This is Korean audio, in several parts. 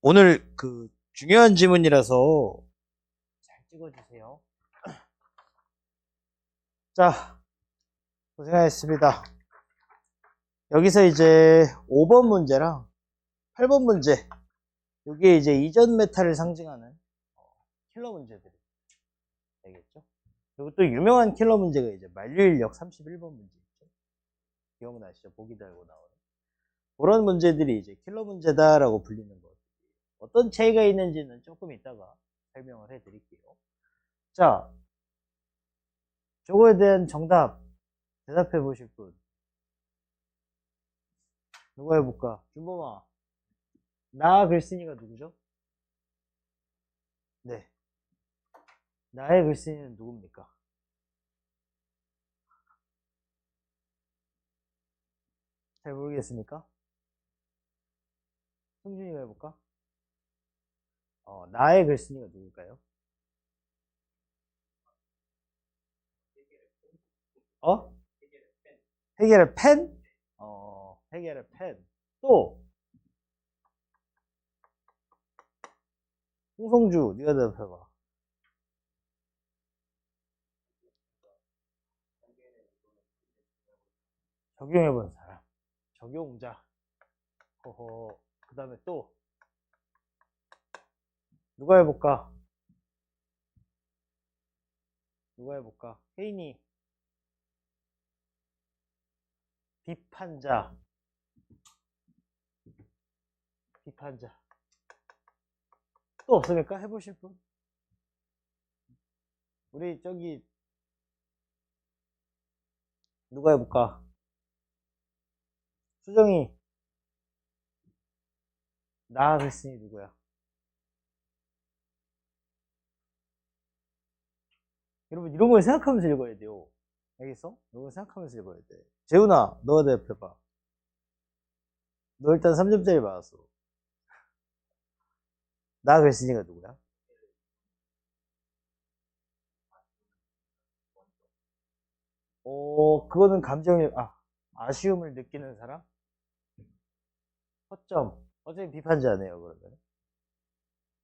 오늘 중요한 지문이라서 잘 찍어주세요. 자, 고생하셨습니다. 여기서 이제 5번 문제랑 8번 문제, 이게 이제 이전 메타를 상징하는 킬러 문제들이 되겠죠. 그리고 또 유명한 킬러 문제가 이제 만류인력 31번 문제 있죠. 기억나시죠? 보기 달고 나오는 그런 문제들이 이제 킬러 문제다라고 불리는 것. 어떤 차이가 있는지는 조금 이따가 설명을 해 드릴게요. 자, 저거에 대한 정답 대답해 보실 분 누가 해볼까? 준범아, 나 글쓴이가 누구죠? 네, 나의 글쓴이는 누굽니까? 잘 모르겠습니까? 성준이가 해볼까? 나의 글쓴이가 누굴까요? 어? 해결의 펜? 해결의 펜. 또 홍성주, 네가 대답해봐. 적용해본 사람. 적용자. 허허. 그 다음에 또 누가 해볼까? 누가 해볼까? 혜인이. 비판자. 비판자. 또 없습니까? 해보실 분? 우리 저기 누가 해볼까? 수정이. 나 글쓴이 누구야? 여러분 이런 걸 생각하면서 읽어야 돼요. 알겠어? 이런 걸 생각하면서 읽어야 돼. 재훈아, 너가 대답해봐. 너 일단 3점짜리 받았어. 나 글쓴이가 누구야? 그거는 아쉬움을 느끼는 사람? 허점. 어차피 비판자네요, 그러면.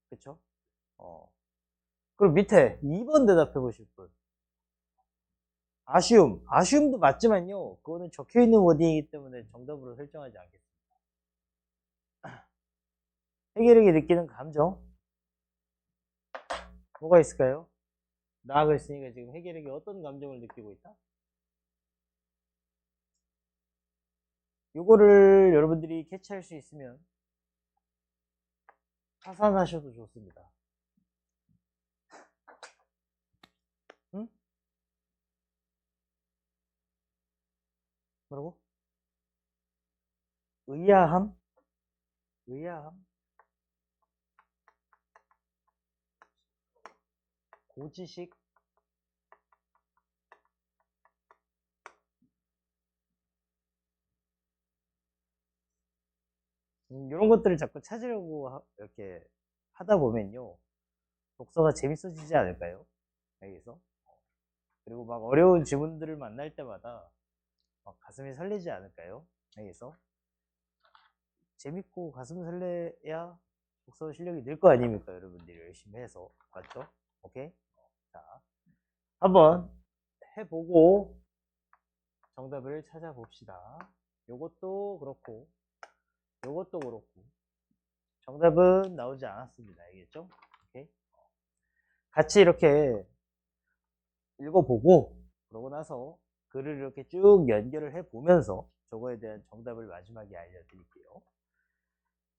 그쵸? 어. 그럼 밑에 2번 대답해 보실 분. 아쉬움. 아쉬움도 맞지만요. 그거는 적혀 있는 워딩이기 때문에 정답으로 설정하지 않겠습니다. 해결에게 느끼는 감정. 뭐가 있을까요? 나 글쓴이가 지금 해결에게 어떤 감정을 느끼고 있다? 요거를 여러분들이 캐치할 수 있으면 하산하셔도 좋습니다. 응? 뭐라고? 의아함? 의아함? 고지식? 이런 것들을 자꾸 찾으려고 이렇게 하다 보면요. 독서가 재밌어지지 않을까요? 여기서. 그리고 막 어려운 지문들을 만날 때마다 막 가슴이 설레지 않을까요? 여기서. 재밌고 가슴 설레야 독서 실력이 늘 거 아닙니까? 여러분들이 열심히 해서. 맞죠? 오케이? 자, 한번 해보고 정답을 찾아봅시다. 요것도 그렇고, 요것도 그렇고, 정답은 나오지 않았습니다. 알겠죠? 오케이? 같이 이렇게 읽어보고, 그러고 나서 글을 이렇게 쭉 연결을 해보면서 저거에 대한 정답을 마지막에 알려드릴게요.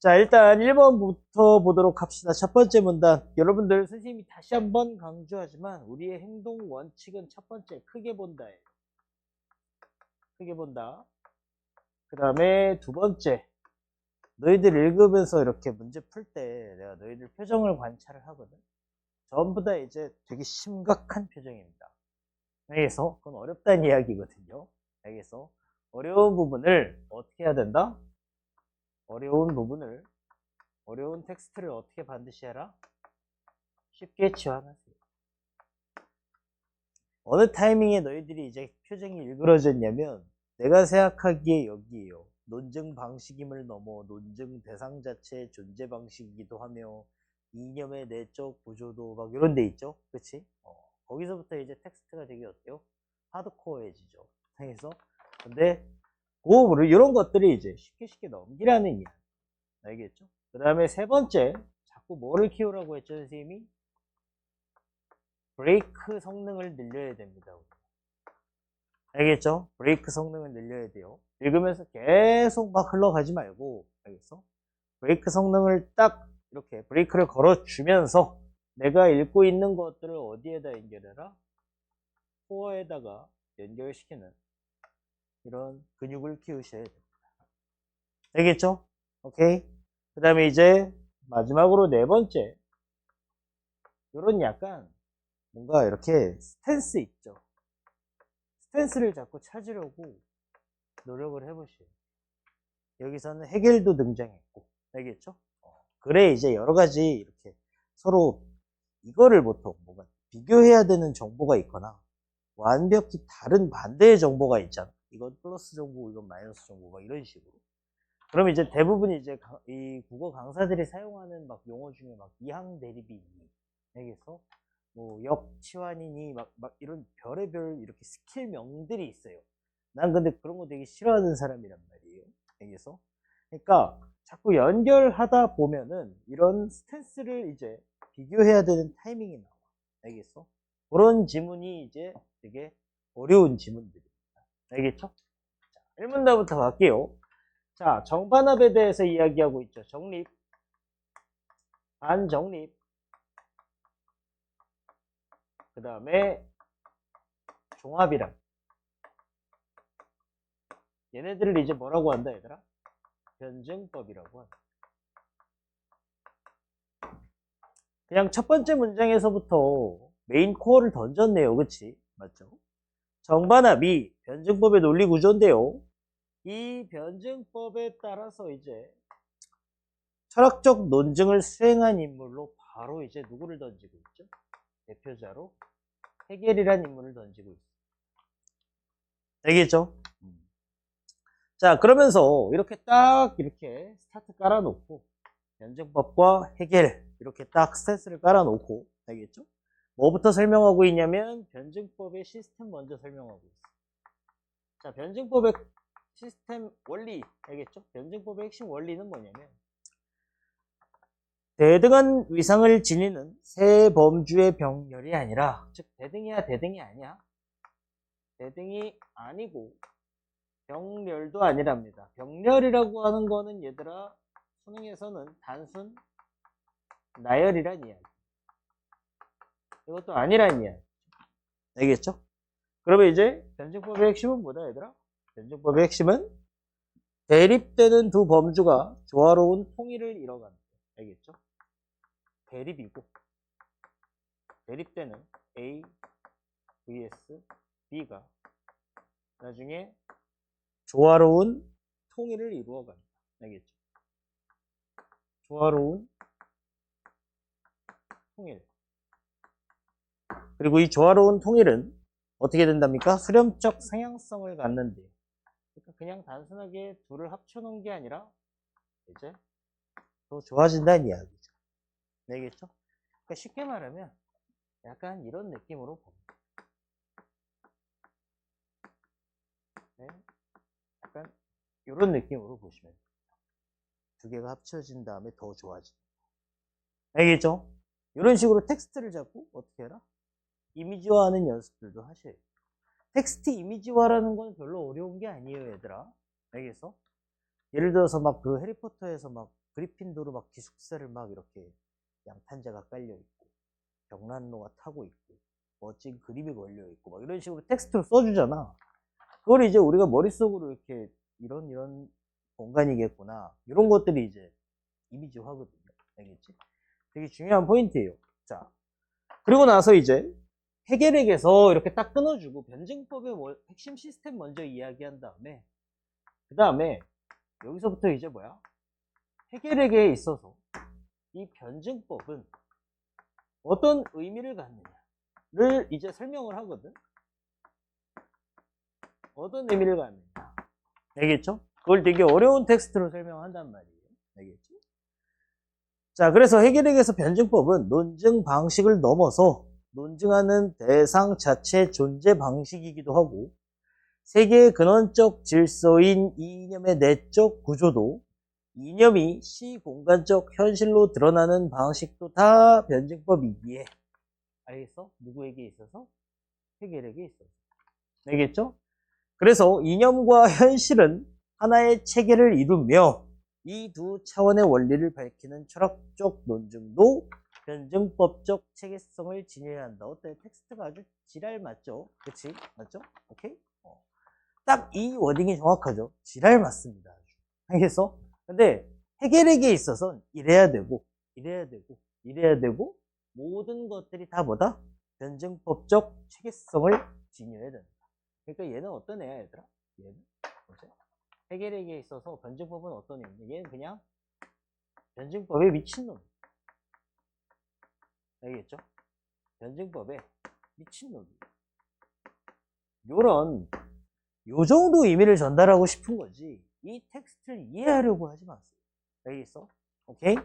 자, 일단 1번부터 보도록 합시다. 첫 번째 문단. 여러분들, 선생님이 다시 한번 강조하지만, 우리의 행동 원칙은 첫 번째, 크게 본다예요. 크게 본다. 그 다음에 두 번째, 너희들 읽으면서 이렇게 문제 풀 때 내가 너희들 표정을 관찰을 하거든. 전부 다 이제 되게 심각한 표정입니다. 알겠어? 그건 어렵다는 이야기거든요. 알겠어? 어려운 부분을 어떻게 해야 된다? 어려운 텍스트를 어떻게 반드시 해라? 쉽게 지원하세요. 어느 타이밍에 너희들이 이제 표정이 일그러졌냐면 내가 생각하기에 여기에요. 논증 방식임을 넘어 논증 대상 자체의 존재 방식이기도 하며 이념의 내적 구조도 막 이런 데 있죠. 그치? 거기서부터 이제 텍스트가 되게 어때요? 하드코어해지죠. 그래서 근데 고급으로 이런 것들이 이제 쉽게 넘기라는 이야기. 알겠죠? 그 다음에 세 번째, 자꾸 뭐를 키우라고 했죠, 선생님이? 브레이크 성능을 늘려야 됩니다. 알겠죠? 브레이크 성능을 늘려야 돼요. 읽으면서 계속 막 흘러가지 말고, 알겠어? 브레이크 성능을 딱 이렇게 브레이크를 걸어주면서 내가 읽고 있는 것들을 어디에다 연결해라? 코어에다가 연결시키는 이런 근육을 키우셔야 됩니다. 알겠죠? 오케이. 그 다음에 이제 마지막으로 네 번째. 요런 약간 뭔가 이렇게 스탠스 있죠. 스탠스를 자꾸 찾으려고 노력을 해보시오. 여기서는 해겔도 등장했고, 알겠죠? 그래, 이제 여러 가지 이렇게 서로 이거를 보통 뭔가 비교해야 되는 정보가 있거나 완벽히 다른 반대의 정보가 있잖아. 이건 플러스 정보, 이건 마이너스 정보, 막 이런 식으로. 그럼 이제 대부분 이제 이 국어 강사들이 사용하는 막 용어 중에 막 이항 대립이 알겠어? 뭐 역치환이니 막 이런 별의별 이렇게 스킬명들이 있어요. 난 근데 그런 거 되게 싫어하는 사람이란 말이에요. 알겠어? 그러니까 자꾸 연결하다 보면은 이런 스탠스를 이제 비교해야 되는 타이밍이 나와. 알겠어? 그런 지문이 이제 되게 어려운 지문들입니다. 알겠죠? 자, 1문단부터 갈게요. 자, 정반합에 대해서 이야기하고 있죠. 정립, 반정립, 그 다음에 종합이랑. 얘네들을 이제 뭐라고 한다, 얘들아? 변증법이라고 한다. 그냥 첫 번째 문장에서부터 메인 코어를 던졌네요. 그치? 맞죠? 정반합이 변증법의 논리 구조인데요. 이 변증법에 따라서 이제 철학적 논증을 수행한 인물로 바로 이제 누구를 던지고 있죠? 대표자로 해겔이라는 인물을 던지고 있어요. 알겠죠? 자, 그러면서 이렇게 딱 이렇게 스타트 깔아놓고 변증법과 해겔 이렇게 딱 스탠스를 깔아놓고 알겠죠? 뭐부터 설명하고 있냐면 변증법의 시스템 먼저 설명하고 있어요. 자, 변증법의 시스템 원리 알겠죠? 변증법의 핵심 원리는 뭐냐면 대등한 위상을 지니는 세 범주의 병렬이 아니라 즉 대등이야 대등이 아니야 대등이 아니고 병렬도 아니랍니다. 병렬이라고 하는 거는 얘들아 수능에서는 단순 나열이란 이야기. 이것도 아니란 이야기. 알겠죠? 그러면 이제 변증법의 핵심은 뭐다 얘들아? 변증법의 핵심은 대립되는 두 범주가 조화로운 통일을 이뤄간다. 알겠죠? 대립이고 대립되는 A vs B가 나중에 조화로운 통일을 이루어간다. 알겠죠? 조화로운 통일. 그리고 이 조화로운 통일은 어떻게 된답니까? 수렴적 상향성을 갖는데 그러니까 그냥 단순하게 둘을 합쳐놓은 게 아니라 이제 더 좋아진다는 이야기죠. 알겠죠? 그러니까 쉽게 말하면 약간 이런 느낌으로 봅니다. 네? 약간 이런 느낌으로 보시면 됩니다. 두 개가 합쳐진 다음에 더 좋아진다. 알겠죠? 이런 식으로 텍스트를 잡고 어떻게 해라? 이미지화하는 연습들도 하셔야 돼요. 텍스트 이미지화라는 건 별로 어려운 게 아니에요, 얘들아. 알겠어? 예를 들어서 막 그 해리포터에서 막 그리핀도르 막 기숙사를 막 이렇게 양탄자가 깔려 있고 벽난로가 타고 있고 멋진 그림이 걸려 있고 막 이런 식으로 텍스트로 써주잖아. 그걸 이제 우리가 머릿속으로 이렇게 이런 공간이겠구나 이런 것들이 이제 이미지화거든요. 알겠지? 되게 중요한 포인트예요. 자, 그리고 나서 이제 해겔에게서 이렇게 딱 끊어주고 변증법의 핵심 시스템 먼저 이야기한 다음에 그 다음에 여기서부터 이제 뭐야? 해겔에게 있어서 이 변증법은 어떤 의미를 갖느냐를 이제 설명을 하거든. 어떤 의미를 갖느냐. 알겠죠? 그걸 되게 어려운 텍스트로 설명한단 말이에요. 알겠지? 자, 그래서 해겔에게서 변증법은 논증 방식을 넘어서 논증하는 대상 자체 존재 방식이기도 하고 세계의 근원적 질서인 이념의 내적 구조도 이념이 시공간적 현실로 드러나는 방식도 다 변증법이기에 알겠어? 누구에게 있어서? 해겔에게 있어서. 알겠죠? 그래서 이념과 현실은 하나의 체계를 이루며 이 두 차원의 원리를 밝히는 철학적 논증도 변증법적 체계성을 지녀야 한다. 어때? 텍스트가 아주 지랄 맞죠? 그치? 맞죠? 오케이? 딱 이 워딩이 정확하죠? 지랄 맞습니다. 알겠어? 근데 해겔에게 있어서는 이래야 되고, 이래야 되고, 이래야 되고, 모든 것들이 다 뭐다? 변증법적 체계성을 지녀야 된다. 그러니까 얘는 어떤 애야, 얘들아? 얘는 뭐지? 해겔에게 있어서 변증법은 어떤 애냐? 얘는 그냥 변증법에 미친놈. 알겠죠? 변증법에 미친놈. 요 정도 의미를 전달하고 싶은 거지. 이 텍스트를 이해하려고 하지 마세요. 알겠어? 오케이?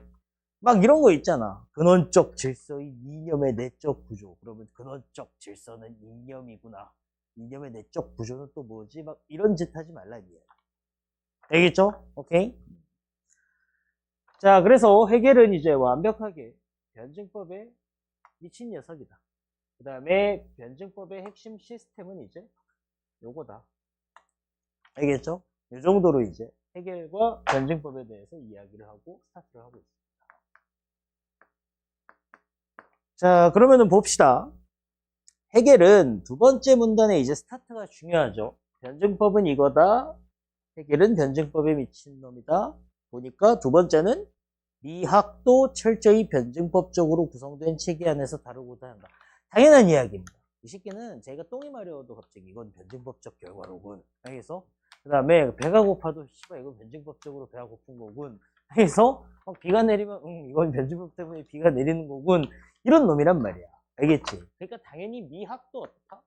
막 이런 거 있잖아. 근원적 질서의 이념의 내적 구조. 그러면 근원적 질서는 이념이구나. 이념의 내적 구조는 또 뭐지? 막 이런 짓 하지 말라 이거야. 알겠죠? 오케이? 자, 그래서 해겔은 이제 완벽하게 변증법에 미친 녀석이다. 그 다음에 변증법의 핵심 시스템은 이제 요거다. 알겠죠? 이 정도로 이제 해겔과 변증법에 대해서 이야기를 하고 스타트를 하고 있습니다. 자, 그러면은 봅시다. 해겔은 두 번째 문단에 이제 스타트가 중요하죠. 변증법은 이거다. 해겔은 변증법에 미친 놈이다. 보니까 두 번째는 미학도 철저히 변증법적으로 구성된 체계 안에서 다루고자 한다. 당연한 이야기입니다. 이 새끼는 제가 똥이 마려워도 갑자기 이건 변증법적 결과로군. 그래서 그 다음에 배가 고파도 씨발 이건 변증법적으로 배가 고픈 거군. 그래서 비가 내리면 이건 변증법 때문에 비가 내리는 거군. 이런 놈이란 말이야. 알겠지? 그러니까 당연히 미학도 어떻다?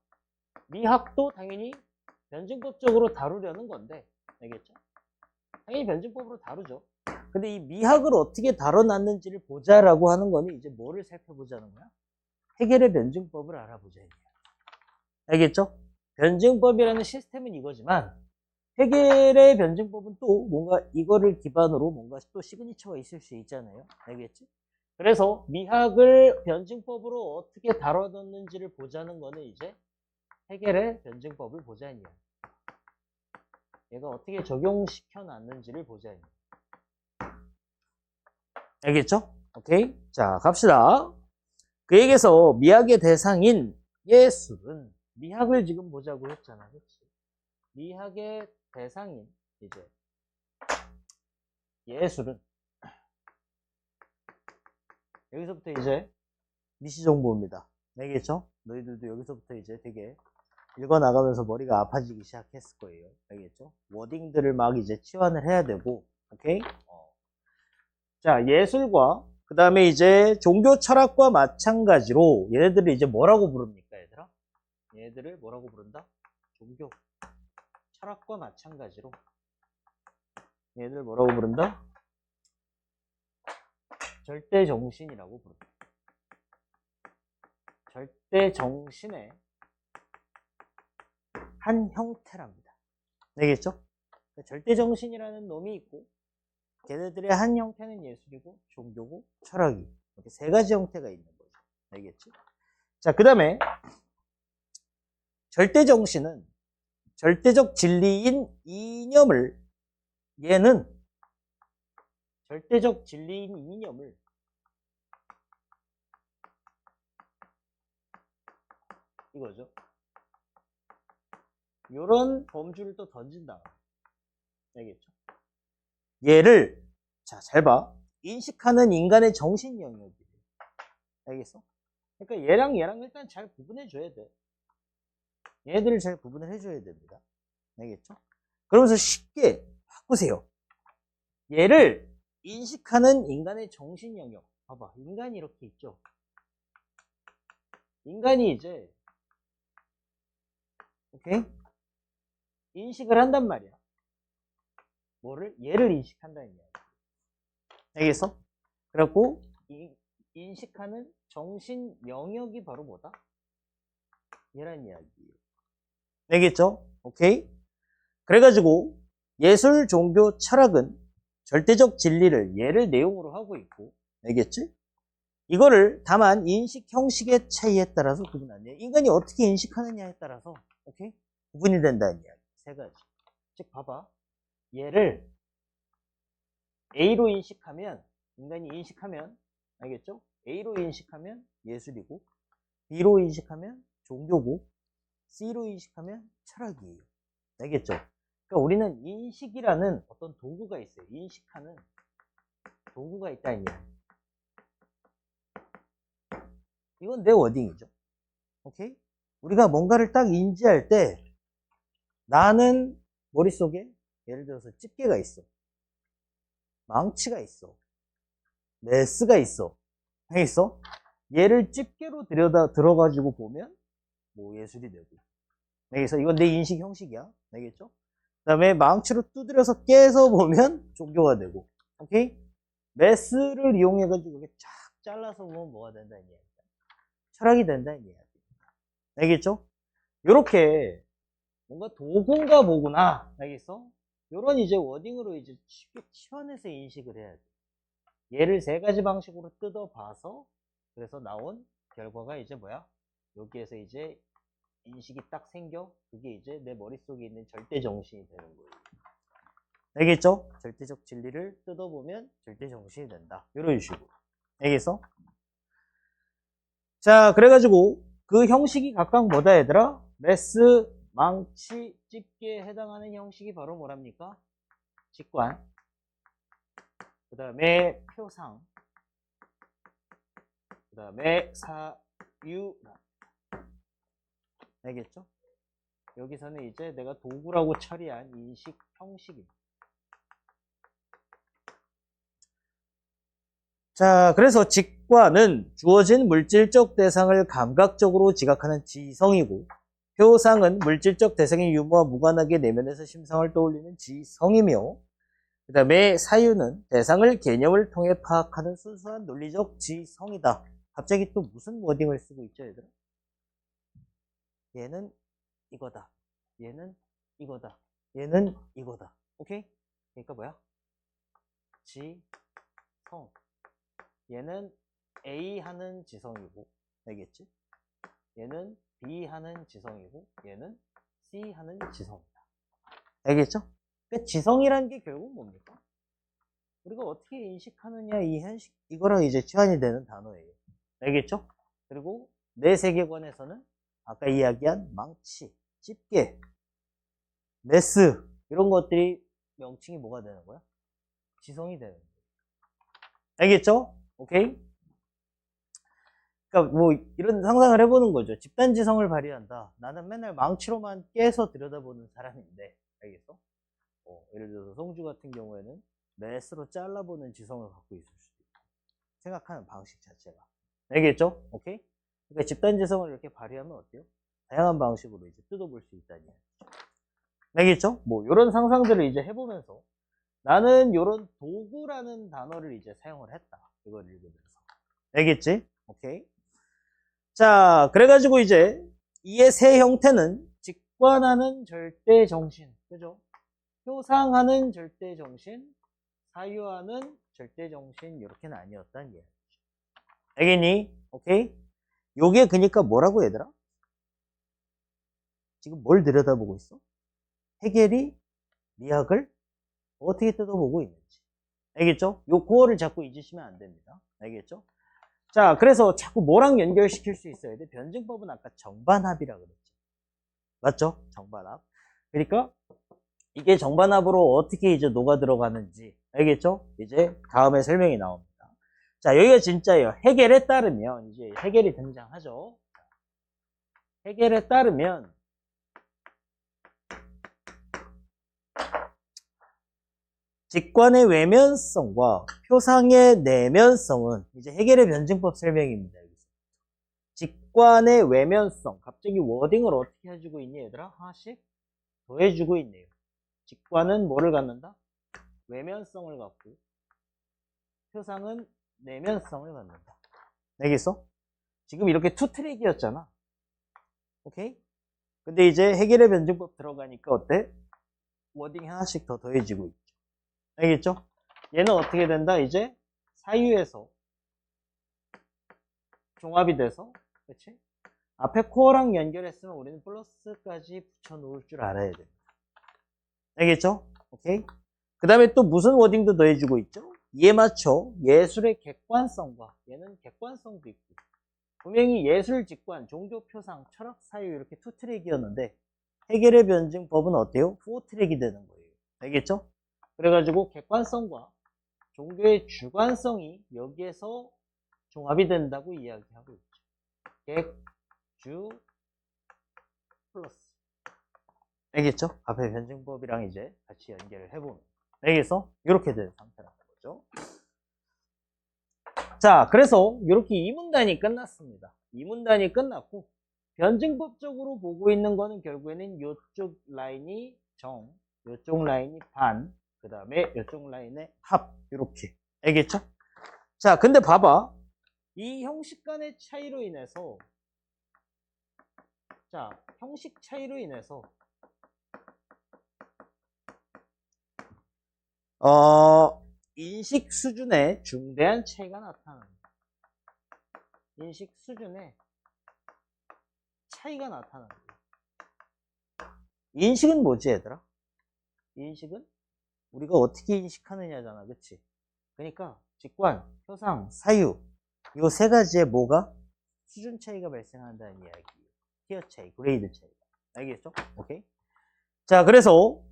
미학도 당연히 변증법적으로 다루려는 건데 알겠죠? 당연히 변증법으로 다루죠. 근데 이 미학을 어떻게 다뤄놨는지를 보자라고 하는 거는 이제 뭐를 살펴보자는 거야? 해겔의 변증법을 알아보자. 알겠죠? 변증법이라는 시스템은 이거지만 해겔의 변증법은 또 뭔가 이거를 기반으로 뭔가 또 시그니처가 있을 수 있잖아요. 알겠지? 그래서 미학을 변증법으로 어떻게 다뤄놨는지를 보자는 거는 이제 해겔의 변증법을 보자는 이야기. 얘가 어떻게 적용시켜 놨는지를 보자는 이야기. 알겠죠? 오케이? 자, 갑시다. 그에게서 미학의 대상인 예술은 미학을 지금 보자고 했잖아. 그치? 미학의 대상인 이제 예술은 여기서부터 이제 미시 정보입니다. 알겠죠? 너희들도 여기서부터 이제 되게 읽어나가면서 머리가 아파지기 시작했을 거예요. 알겠죠? 워딩들을 막 이제 치환을 해야 되고, 오케이? 자, 예술과 그 다음에 이제 종교 철학과 마찬가지로 얘네들을 이제 뭐라고 부릅니까, 얘들아? 얘네들을 뭐라고 부른다? 종교 철학과 마찬가지로 얘네들을 뭐라고 부른다? 절대 정신이라고 부른다. 절대 정신의 한 형태랍니다. 알겠죠? 절대 정신이라는 놈이 있고 걔네들의 한 형태는 예술이고 종교고 철학이 이렇게 세 가지 형태가 있는 거죠. 알겠지? 자, 그 다음에 절대 정신은 절대적 진리인 이념을 얘는 절대적 진리인 이념을 이거죠. 이런 범주를 또 던진다. 알겠죠? 얘를 자, 잘 봐. 인식하는 인간의 정신 영역이래. 알겠어? 그러니까 얘랑 일단 잘 구분해 줘야 돼. 얘들을 잘 구분을 해줘야 됩니다. 알겠죠? 그러면서 쉽게 바꾸세요. 얘를 인식하는 인간의 정신 영역. 봐봐. 인간이 이렇게 있죠. 인간이 이제 오케이? 인식을 한단 말이야. 얘를 인식한다는 이야기. 알겠어? 그래갖고 인식하는 정신 영역이 바로 뭐다? 얘란 이야기예요. 알겠죠? 오케이? 그래가지고 예술, 종교, 철학은 절대적 진리를 얘를 내용으로 하고 있고, 알겠지? 이거를 다만 인식 형식의 차이에 따라서 구분하네요. 인간이 어떻게 인식하느냐에 따라서, 오케이? 구분이 된다는 이야기. 세 가지. 즉, 봐봐. 얘를 A로 인식하면, 인간이 인식하면, 알겠죠? A로 인식하면 예술이고, B로 인식하면 종교고, C로 인식하면 철학이에요. 알겠죠? 그러니까 우리는 인식이라는 어떤 도구가 있어요. 인식하는 도구가 있다는 이야기. 이건 내 워딩이죠. 오케이? 우리가 뭔가를 딱 인지할 때 나는 머릿속에 예를 들어서 집게가 있어. 망치가 있어. 메스가 있어. 알겠어? 얘를 집게로 들어가지고 보면 뭐 예술이 되고. 알겠어? 이건 내 인식 형식이야. 알겠죠? 그 다음에 망치로 두드려서 깨서 보면 종교가 되고. 오케이? 메스를 이용해가지고 이렇게 쫙 잘라서 보면 뭐가 된다는 이야기야. 철학이 된다는 이야기야. 알겠죠? 요렇게 뭔가 도구인가 뭐구나. 알겠어? 요런 이제 워딩으로 이제 쉽게 치환해서 인식을 해야 돼. 얘를 세 가지 방식으로 뜯어봐서 그래서 나온 결과가 이제 뭐야? 여기에서 이제 인식이 딱 생겨. 그게 이제 내 머릿속에 있는 절대 정신이 되는 거예요. 알겠죠? 절대적 진리를 뜯어보면 절대 정신이 된다. 이런 식으로. 알겠어? 자, 그래가지고 그 형식이 각각 뭐다 얘들아? 메스, 망치, 집게에 해당하는 형식이 바로 뭐랍니까? 직관. 그 다음에 표상. 그 다음에 사유. 알겠죠? 여기서는 이제 내가 도구라고 처리한 인식 형식입니다. 자, 그래서 직관은 주어진 물질적 대상을 감각적으로 지각하는 지성이고, 표상은 물질적 대상의 유무와 무관하게 내면에서 심상을 떠올리는 지성이며, 그 다음에 사유는 대상을 개념을 통해 파악하는 순수한 논리적 지성이다. 갑자기 또 무슨 워딩을 쓰고 있죠, 얘들아? 얘는 이거다. 얘는 이거다. 얘는 이거다. 오케이? 그러니까 뭐야? 지성. 얘는 A 하는 지성이고, 알겠지? 얘는 B 하는 지성이고, 얘는 C 하는 지성이다. 알겠죠? 그러니까 지성이라는 게 결국 뭡니까? 우리가 어떻게 인식하느냐, 이 현식, 이거랑 이제 치환이 되는 단어예요. 알겠죠? 그리고 내 세계관에서는 아까 이야기한 망치, 집게, 메스, 이런 것들이 명칭이 뭐가 되는 거야? 지성이 되는 거야. 알겠죠? 오케이? 그러니까 뭐 이런 상상을 해보는 거죠. 집단지성을 발휘한다. 나는 맨날 망치로만 깨서 들여다보는 사람인데, 알겠어? 예를 들어서 송주 같은 경우에는 메스로 잘라보는 지성을 갖고 있을 수도 있고, 생각하는 방식 자체가. 알겠죠? 오케이? 그러니까 집단지성을 이렇게 발휘하면 어때요? 다양한 방식으로 이제 뜯어볼 수 있다는 얘기죠. 알겠죠? 뭐 이런 상상들을 이제 해보면서 나는 이런 도구라는 단어를 이제 사용을 했다. 이걸 읽으면서. 알겠지? 오케이. 자, 그래가지고 이제 이의 세 형태는 직관하는 절대 정신, 그죠? 표상하는 절대 정신, 사유하는 절대 정신, 이렇게 나뉘었다는 얘기죠. 알겠니? 오케이? 요게 그니까 뭐라고 얘들아? 지금 뭘 들여다보고 있어? 해겔이 미학을 어떻게 뜯어보고 있는지. 알겠죠? 요 코어를 자꾸 잊으시면 안 됩니다. 알겠죠? 자, 그래서 자꾸 뭐랑 연결시킬 수 있어야 돼? 변증법은 아까 정반합이라고 그랬죠. 맞죠? 정반합. 그러니까 이게 정반합으로 어떻게 이제 녹아 들어가는지. 알겠죠? 이제 다음에 설명이 나옵니다. 자, 여기가 진짜예요. 해겔에 따르면 이제 해겔이 등장하죠. 해겔에 따르면 직관의 외면성과 표상의 내면성은 이제 해겔의 변증법 설명입니다. 여기서. 직관의 외면성. 갑자기 워딩을 어떻게 해주고 있니, 얘들아? 하나씩 더해주고 있네요. 직관은 뭐를 갖는다? 외면성을 갖고 표상은 내면성을 갖는다. 알겠어? 지금 이렇게 투 트랙이었잖아. 오케이? 근데 이제 해결의 변증법 들어가니까 어때? 워딩 하나씩 더 더해지고 있죠. 알겠죠? 얘는 어떻게 된다? 이제 사유에서 종합이 돼서, 그치? 앞에 코어랑 연결했으면 우리는 플러스까지 붙여 놓을 줄 알아야 돼. 알겠죠? 오케이? 그 다음에 또 무슨 워딩도 더해주고 있죠? 이에 맞춰 예술의 객관성과, 얘는 객관성도 있고, 분명히 예술, 직관, 종교, 표상, 철학, 사유 이렇게 투 트랙이었는데 해결의 변증법은 어때요? 4트랙이 되는 거예요. 알겠죠? 그래가지고 객관성과 종교의 주관성이 여기에서 종합이 된다고 이야기하고 있죠. 객, 주, 플러스. 알겠죠? 앞에 변증법이랑 이제 같이 연결을 해보면. 알겠어? 이렇게 된 상태라는 거죠. 자, 그래서 이렇게 2문단이 끝났습니다. 2문단이 끝났고 변증법적으로 보고 있는 거는 결국에는 이쪽 라인이 정, 이쪽 라인이 반, 그 다음에 이쪽 라인의 합, 이렇게. 알겠죠? 자, 근데 봐봐. 이 형식 간의 차이로 인해서, 자, 형식 차이로 인해서 인식 수준에 중대한 차이가 나타납니다. 인식 수준에 차이가 나타납니다. 인식은 뭐지, 얘들아? 인식은 우리가 어떻게 인식하느냐잖아, 그치? 그러니까 직관, 표상, 사유 이 세 가지의 뭐가? 수준 차이가 발생한다는 이야기예요. 티어 차이, 그레이드 차이. 알겠죠? 오케이. 자, 그래서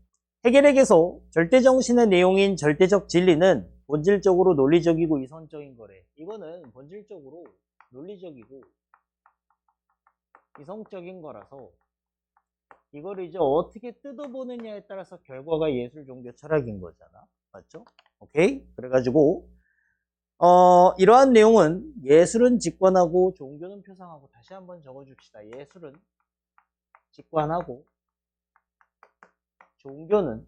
해겔에게서 절대정신의 내용인 절대적 진리는 본질적으로 논리적이고 이성적인 거래. 이거는 본질적으로 논리적이고 이성적인 거라서 이거를 이제 어떻게 뜯어보느냐에 따라서 결과가 예술, 종교, 철학인 거잖아. 맞죠? 오케이? 그래가지고 이러한 내용은 예술은 직관하고 종교는 표상하고, 다시 한번 적어줍시다. 예술은 직관하고 종교는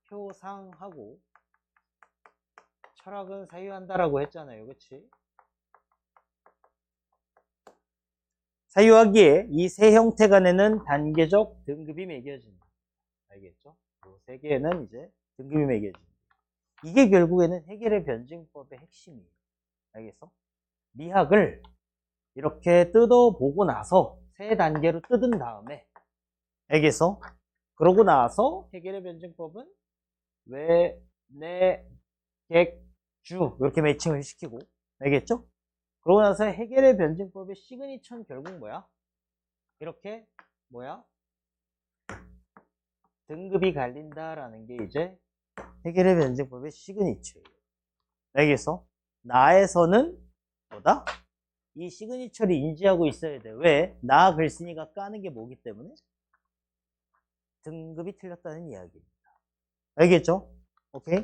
표상하고 철학은 사유한다라고 했잖아요. 그치? 사유하기에 이 세 형태 간에는 단계적 등급이 매겨진다. 알겠죠? 이 세 개는 이제 등급이 매겨진다. 이게 결국에는 해겔의 변증법의 핵심이에요. 알겠어? 미학을 이렇게 뜯어보고 나서 세 단계로 뜯은 다음에, 알겠어? 그러고 나서 해겔의 변증법은 외, 내, 객, 주 이렇게 매칭을 시키고, 알겠죠? 그러고 나서 해겔의 변증법의 시그니처는 결국 뭐야? 이렇게 뭐야? 등급이 갈린다라는 게 이제 해겔의 변증법의 시그니처예요. 알겠어? 나에서는 뭐다? 이 시그니처를 인지하고 있어야 돼. 왜? 나 글쓴이가 까는 게 뭐기 때문에? 등급이 틀렸다는 이야기입니다. 알겠죠? 오케이?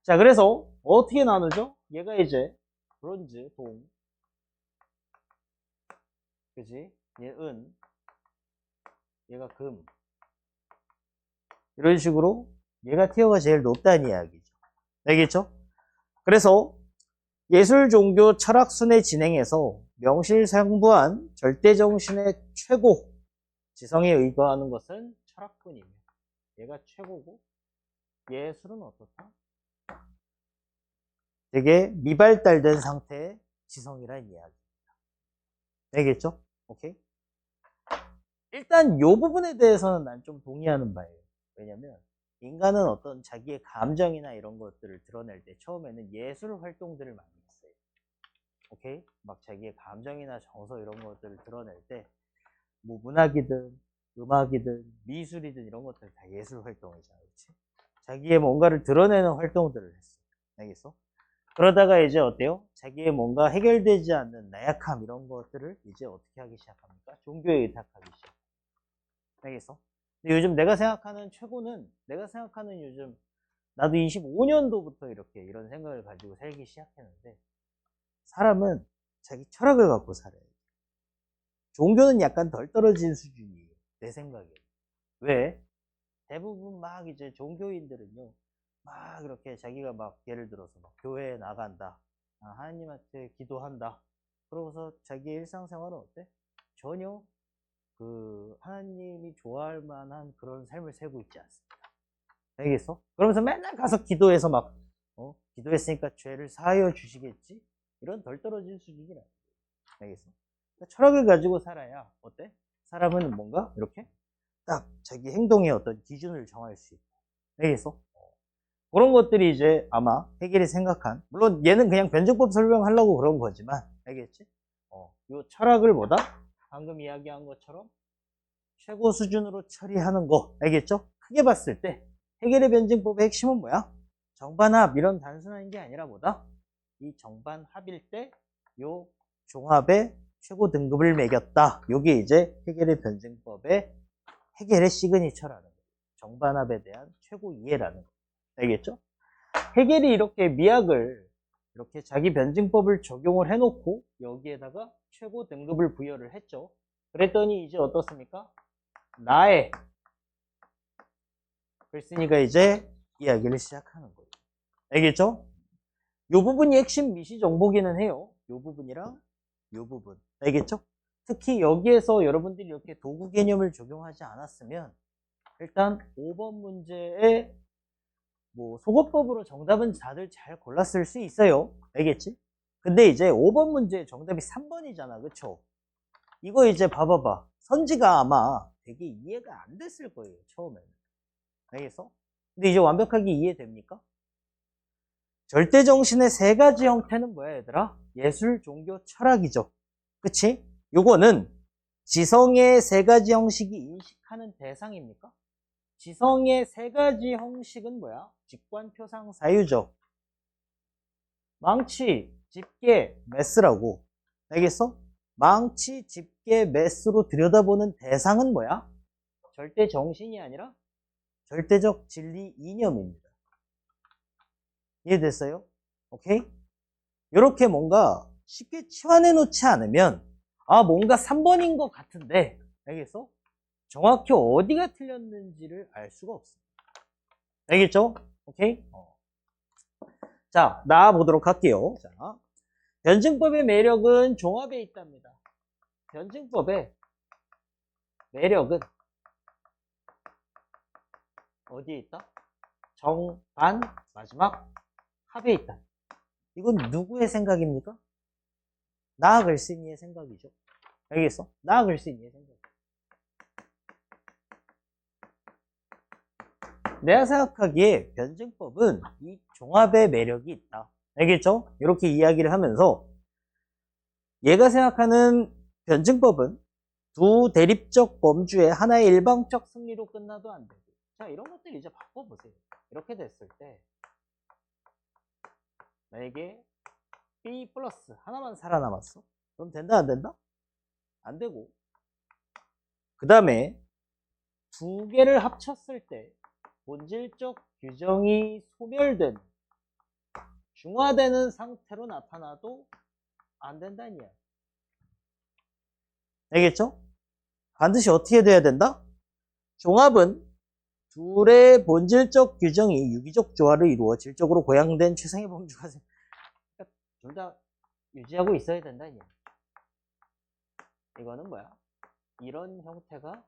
자, 그래서 어떻게 나누죠? 얘가 이제 브론즈, 동, 그지? 얘 은, 얘가 금. 이런 식으로 얘가 티어가 제일 높다는 이야기죠. 알겠죠? 그래서 예술, 종교, 철학 순회 진행에서 명실상부한 절대정신의 최고 지성에 의거하는 것은 철학뿐이며, 얘가 최고고 예술은 어떻다? 되게 미발달된 상태의 지성이라는 이야기입니다. 알겠죠? 오케이? 일단 이 부분에 대해서는 난 좀 동의하는 바예요. 왜냐면 인간은 어떤 자기의 감정이나 이런 것들을 드러낼 때 처음에는 예술 활동들을 많이 했어요. 오케이? 막 자기의 감정이나 정서 이런 것들을 드러낼 때 뭐 문학이든 음악이든 미술이든 이런 것들 다 예술 활동이잖아. 그렇지? 자기의 뭔가를 드러내는 활동들을 했어. 알겠어? 그러다가 이제 어때요? 자기의 뭔가 해결되지 않는 나약함 이런 것들을 이제 어떻게 하기 시작합니까? 종교에 의탁하기 시작. 알겠어? 근데 요즘 내가 생각하는 최고는, 내가 생각하는 요즘, 나도 25년도부터 이렇게 이런 생각을 가지고 살기 시작했는데, 사람은 자기 철학을 갖고 살아야 돼. 종교는 약간 덜 떨어진 수준이에요. 내 생각에. 왜? 대부분 막 이제 종교인들은요, 막 이렇게 자기가 막 예를 들어서 막 교회에 나간다, 하나님한테 기도한다. 그러고서 자기 일상생활은 어때? 전혀 그 하나님이 좋아할 만한 그런 삶을 살고 있지 않습니다. 알겠어? 그러면서 맨날 가서 기도해서 막 기도했으니까 죄를 사하여 주시겠지? 이런 덜 떨어진 수준이라. 알겠어? 그러니까 철학을 가지고 살아야 어때? 사람은 뭔가 이렇게 딱 자기 행동의 어떤 기준을 정할 수 있고. 알겠어? 그런 것들이 이제 아마 해겔이 생각한, 물론 얘는 그냥 변증법 설명하려고 그런 거지만, 알겠지? 요 철학을 뭐다? 방금 이야기한 것처럼 최고 수준으로 처리하는 거, 알겠죠? 크게 봤을 때 해겔의 변증법의 핵심은 뭐야? 정반합, 이런 단순한 게 아니라 뭐다? 이 정반합일 때 요 종합의 최고 등급을 매겼다. 요게 이제 해겔의 변증법의 해겔의 시그니처라는 거예요. 정반합에 대한 최고 이해라는 거. 알겠죠? 해겔이 이렇게 미학을 이렇게 자기 변증법을 적용을 해놓고 여기에다가 최고 등급을 부여를 했죠. 그랬더니 이제 어떻습니까? 나의 글쓴이가 이제 이야기를 시작하는 거예요. 알겠죠? 요 부분이 핵심 미시 정보기는 해요. 요 부분이랑 요 부분. 알겠죠? 특히 여기에서 여러분들이 이렇게 도구 개념을 적용하지 않았으면 일단 5번 문제에 뭐 소거법으로 정답은 다들 잘 골랐을 수 있어요. 알겠지? 근데 이제 5번 문제 정답이 3번이잖아. 그쵸? 이거 이제 봐봐봐. 선지가 아마 되게 이해가 안 됐을 거예요. 처음에는. 알겠어? 근데 이제 완벽하게 이해됩니까? 절대정신의 세 가지 형태는 뭐야, 얘들아? 예술, 종교, 철학이죠. 그치? 요거는 지성의 세 가지 형식이 인식하는 대상입니까? 지성의 세 가지 형식은 뭐야? 직관, 표상, 사유죠. 망치, 집게, 메스라고. 알겠어? 망치, 집게, 메스로 들여다보는 대상은 뭐야? 절대 정신이 아니라 절대적 진리 이념입니다. 이해됐어요? 오케이? 이렇게 뭔가 쉽게 치환해 놓지 않으면 뭔가 3번인 것 같은데 알겠어? 정확히 어디가 틀렸는지를 알 수가 없습니다. 알겠죠? 오케이? 자, 나와보도록 할게요. 자, 변증법의 매력은 종합에 있답니다. 변증법의 매력은 어디에 있다? 정, 반, 마지막 합에 있다. 이건 누구의 생각입니까? 나 글쓴이의 생각이죠. 알겠어? 나 글쓴이의 생각. 내가 생각하기에 변증법은 이 종합의 매력이 있다. 알겠죠? 이렇게 이야기를 하면서 얘가 생각하는 변증법은 두 대립적 범주의 하나의 일방적 승리로 끝나도 안 되고. 자, 이런 것들 이제 바꿔보세요. 이렇게 됐을 때 나에게 B 플러스 하나만 살아남았어. 그럼 된다, 안 된다? 안 되고. 그 다음에 두 개를 합쳤을 때 본질적 규정이 소멸된 중화되는 상태로 나타나도 안 된다는 이야기. 알겠죠? 반드시 어떻게 돼야 된다? 종합은 둘의 본질적 규정이 유기적 조화를 이루어 질적으로 고양된 최상의 범주가 둘 다 유지하고 있어야 된다는 이야기. 이거는 뭐야? 이런 형태가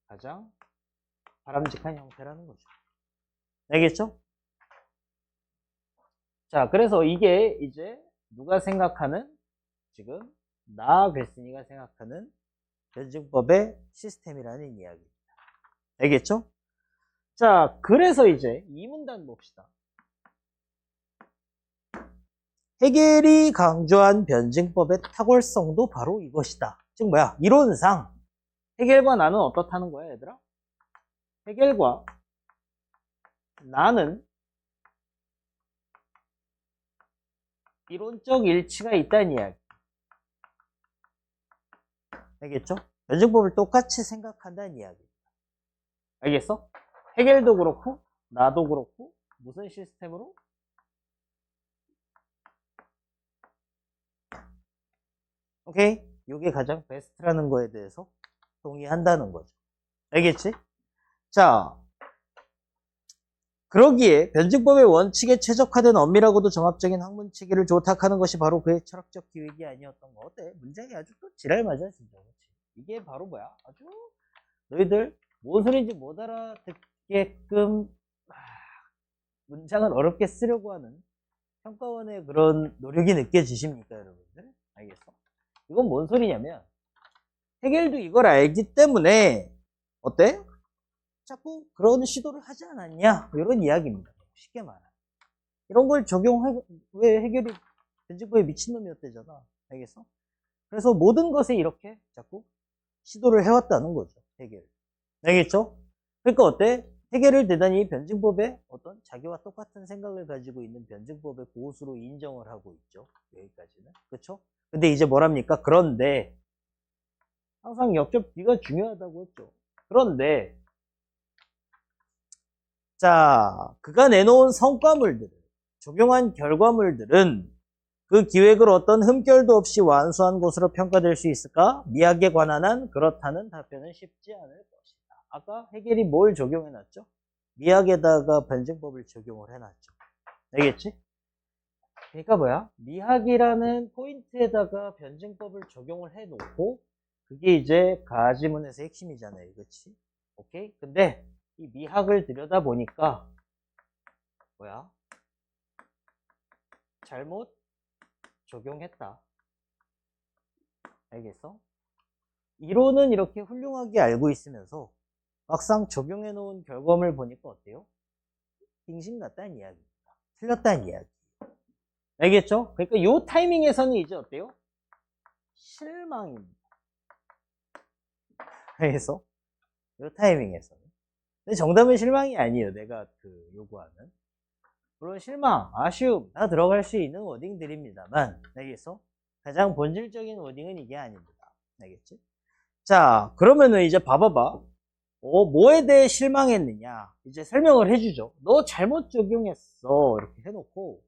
가장 바람직한 형태라는 거죠. 알겠죠? 자, 그래서 이게 이제 누가 생각하는 지금 나 글쓴이가 생각하는 변증법의 시스템이라는 이야기입니다. 알겠죠? 자, 그래서 이제 이 문단 봅시다. 해겔이 강조한 변증법의 탁월성도 바로 이것이다. 즉 뭐야? 이론상 해겔과 나는 어떻다는 거야, 얘들아? 해겔과 나는 이론적 일치가 있다는 이야기. 알겠죠? 변증법을 똑같이 생각한다는 이야기. 알겠어? 해겔도 그렇고 나도 그렇고 무슨 시스템으로? 오케이? 이게 가장 베스트라는 거에 대해서 동의한다는 거죠. 알겠지? 자, 그러기에 변증법의 원칙에 최적화된 엄밀하고도 정합적인 학문 체계를 조탁하는 것이 바로 그의 철학적 기획이 아니었던 거. 어때? 문장이 아주 또 지랄 맞아, 진짜. 그렇지? 이게 바로 뭐야? 아주 너희들 뭔 소리인지 못 알아듣게끔 문장을 어렵게 쓰려고 하는 평가원의 그런 노력이 느껴지십니까, 여러분들? 알겠어? 이건 뭔 소리냐면 해겔도 이걸 알기 때문에 어때? 자꾸 그런 시도를 하지 않았냐? 이런 이야기입니다. 쉽게 말하면. 이런 걸 적용해, 왜 해결이 변증법에 미친놈이었대잖아. 알겠어? 그래서 모든 것에 이렇게 자꾸 시도를 해왔다는 거죠. 해결. 알겠죠? 그러니까 어때? 해결을 대단히 변증법에 어떤 자기와 똑같은 생각을 가지고 있는 변증법의 고수로 인정을 하고 있죠. 여기까지는. 그쵸? 근데 이제 뭐랍니까? 그런데 항상 역접 B가 중요하다고 했죠. 그런데 자, 그가 내놓은 성과물들을 적용한 결과물들은 그 기획을 어떤 흠결도 없이 완수한 것으로 평가될 수 있을까? 미학에 관한 한 그렇다는 답변은 쉽지 않을 것이다. 아까 해겔이 뭘 적용해놨죠? 미학에다가 변증법을 적용을 해놨죠. 알겠지? 그러니까 뭐야? 미학이라는 포인트에다가 변증법을 적용을 해놓고 그게 이제 가지문에서 핵심이잖아요. 그렇지? 오케이? 근데 이 미학을 들여다보니까 뭐야? 잘못 적용했다. 알겠어? 이론은 이렇게 훌륭하게 알고 있으면서 막상 적용해 놓은 결과물 보니까 어때요? 빙신 같다는 이야기입니다. 틀렸다는 이야기. 알겠죠? 그러니까 이 타이밍에서는 이제 어때요? 실망입니다. 알겠어? 이 타이밍에서는. 근데 정답은 실망이 아니에요. 내가 그 요구하는. 물론 실망, 아쉬움 다 들어갈 수 있는 워딩들입니다만, 알겠어? 가장 본질적인 워딩은 이게 아닙니다. 알겠지? 자, 그러면은 이제 봐봐봐. 뭐에 대해 실망했느냐? 이제 설명을 해주죠. 너 잘못 적용했어. 이렇게 해놓고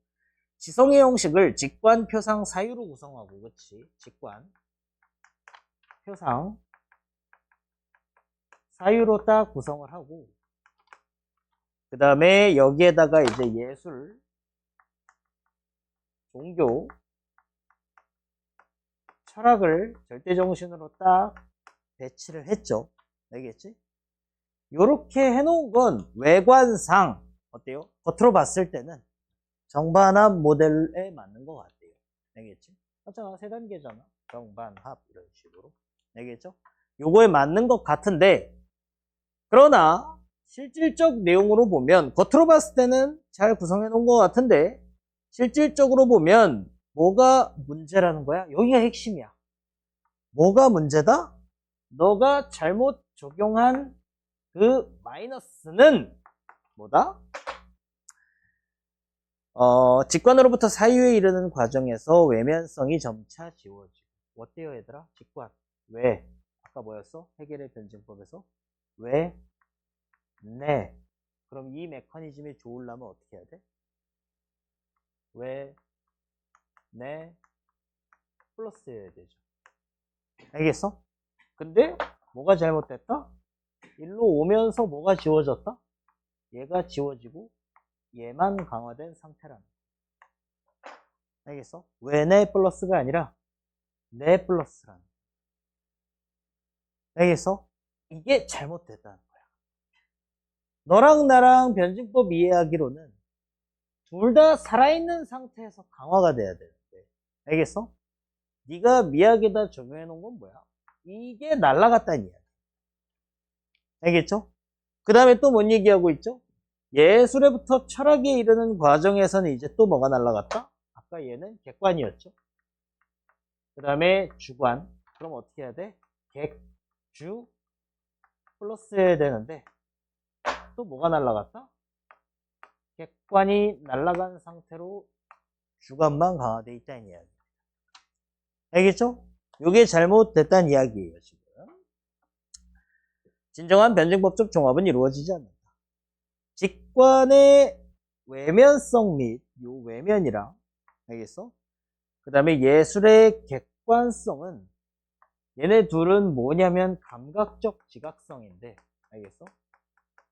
지성의 형식을 직관, 표상, 사유로 구성하고, 그치? 직관, 표상, 사유로 딱 구성을 하고, 그 다음에 여기에다가 이제 예술, 종교, 철학을 절대정신으로 딱 배치를 했죠. 알겠지? 요렇게 해놓은 건 외관상 어때요? 겉으로 봤을 때는 정반합 모델에 맞는 것 같아요. 알겠지? 맞잖아. 세 단계잖아. 정반합 이런 식으로. 알겠죠? 요거에 맞는 것 같은데 그러나 실질적 내용으로 보면 겉으로 봤을 때는 잘 구성해 놓은 것 같은데 실질적으로 보면 뭐가 문제라는 거야? 여기가 핵심이야. 뭐가 문제다? 너가 잘못 적용한 그 마이너스는 뭐다? 직관으로부터 사유에 이르는 과정에서 외면성이 점차 지워지고. 어때요, 얘들아? 직관. 왜? 아까 뭐였어? 해겔의 변증법에서? 왜? 네. 그럼 이 메커니즘이 좋으려면 어떻게 해야 돼? 왜? 네. 플러스 해야 되죠. 알겠어? 근데 뭐가 잘못됐다? 일로 오면서 뭐가 지워졌다? 얘가 지워지고 얘만 강화된 상태라는 거야. 알겠어? 왜 네 플러스가 아니라 네 플러스라는 거야. 알겠어? 이게 잘못됐다는 거야. 너랑 나랑 변증법 이해하기로는 둘 다 살아있는 상태에서 강화가 돼야 되는데 알겠어? 네가 미학에다 적용해 놓은 건 뭐야? 이게 날라갔다는 이야기. 알겠죠? 그 다음에 또 뭔 얘기하고 있죠? 예술에부터 철학에 이르는 과정에서는 이제 또 뭐가 날라갔다? 아까 얘는 객관이었죠. 그 다음에 주관. 그럼 어떻게 해야 돼? 객주 플러스 해야 되는데 또 뭐가 날라갔다? 객관이 날라간 상태로 주관만 강화되어 있다는 이야기. 알겠죠? 이게 잘못됐다는 이야기예요, 지금. 진정한 변증법적 종합은 이루어지지 않는다. 직관의 외면성 및 요 외면이랑 알겠어? 그 다음에 예술의 객관성은 얘네 둘은 뭐냐면 감각적 지각성인데 알겠어?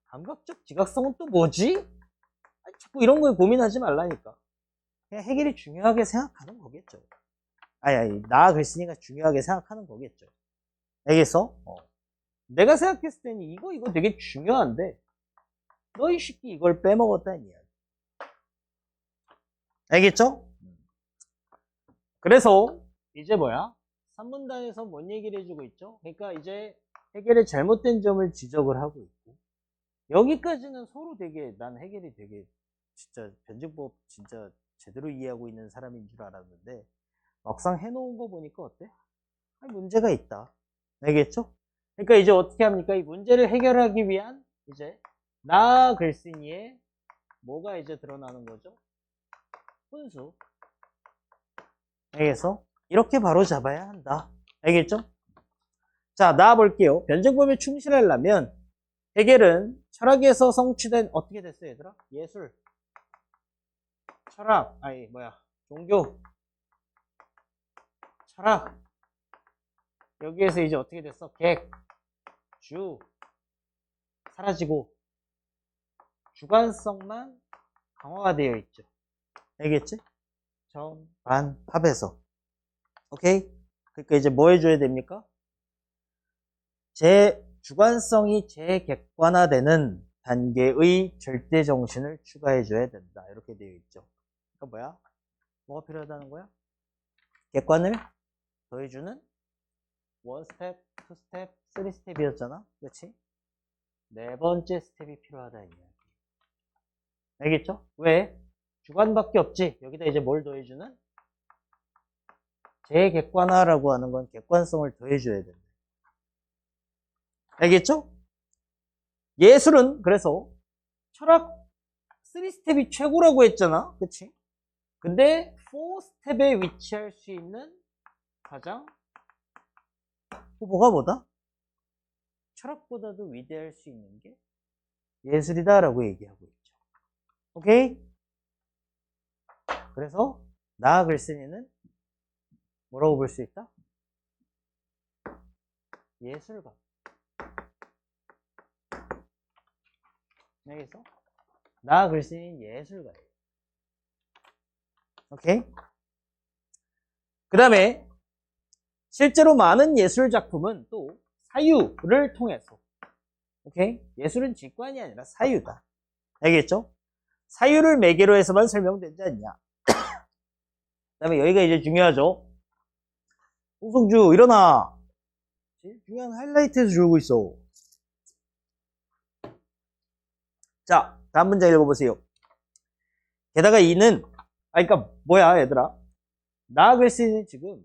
감각적 지각성은 또 뭐지? 아니, 자꾸 이런 거에 고민하지 말라니까. 그냥 해결이 중요하게 생각하는 거겠죠. 아니, 나 글쓴이가 중요하게 생각하는 거겠죠. 알겠어? 내가 생각했을 때는 이거 되게 중요한데, 너 이 새끼 이걸 빼먹었다는 이야기. 알겠죠? 그래서, 이제 뭐야? 3문단에서 뭔 얘기를 해주고 있죠? 그러니까 이제 해결의 잘못된 점을 지적을 하고 있고, 여기까지는 서로 되게, 난 해결이 되게, 진짜 변증법 진짜 제대로 이해하고 있는 사람인 줄 알았는데, 막상 해놓은 거 보니까 어때? 아니, 문제가 있다. 알겠죠? 그러니까 이제 어떻게 합니까? 이 문제를 해결하기 위한 이제 나 글쓴이의 뭐가 이제 드러나는 거죠? 훈수. 알겠어? 이렇게 바로 잡아야 한다. 알겠죠? 자, 나와볼게요. 변증법에 충실하려면 해결은 철학에서 성취된 어떻게 됐어요, 얘들아? 예술, 철학, 종교, 철학. 여기에서 이제 어떻게 됐어? 객, 주, 사라지고 주관성만 강화가 되어 있죠. 알겠지? 정, 반, 합에서. 오케이? 그러니까 이제 뭐 해줘야 됩니까? 주관성이 재객관화되는 단계의 절대 정신을 추가해줘야 된다. 이렇게 되어 있죠. 그러니까 뭐야? 뭐가 필요하다는 거야? 객관을 더해주는 1스텝, 2스텝, 3스텝이었잖아. 그렇지? 네 번째 스텝이 필요하다. 이 이야기. 알겠죠? 왜? 주관밖에 없지. 여기다 이제 뭘 더해주는? 재객관화라고 하는 건 객관성을 더해줘야 된다. 알겠죠? 예술은 그래서 철학 3스텝이 최고라고 했잖아. 그치? 근데 4스텝에 위치할 수 있는 가장 후보가 뭐다? 철학보다도 위대할 수 있는 게 예술이다라고 얘기하고 있죠. 오케이? 그래서 나 글쓴이는 뭐라고 볼 수 있다? 예술가. 여기서 나 글쓴이는 예술가예요. 오케이? 그 다음에 실제로 많은 예술 작품은 또 사유를 통해서, 오케이? 예술은 직관이 아니라 사유다. 알겠죠? 사유를 매개로 해서만 설명되지 않냐. 그 다음에 여기가 이제 중요하죠. 홍성주 일어나. 제일 중요한 하이라이트에서 주고 있어. 자, 다음 문장 읽어보세요. 게다가 이는, 그러니까 뭐야 얘들아. 나 글쓴이는 지금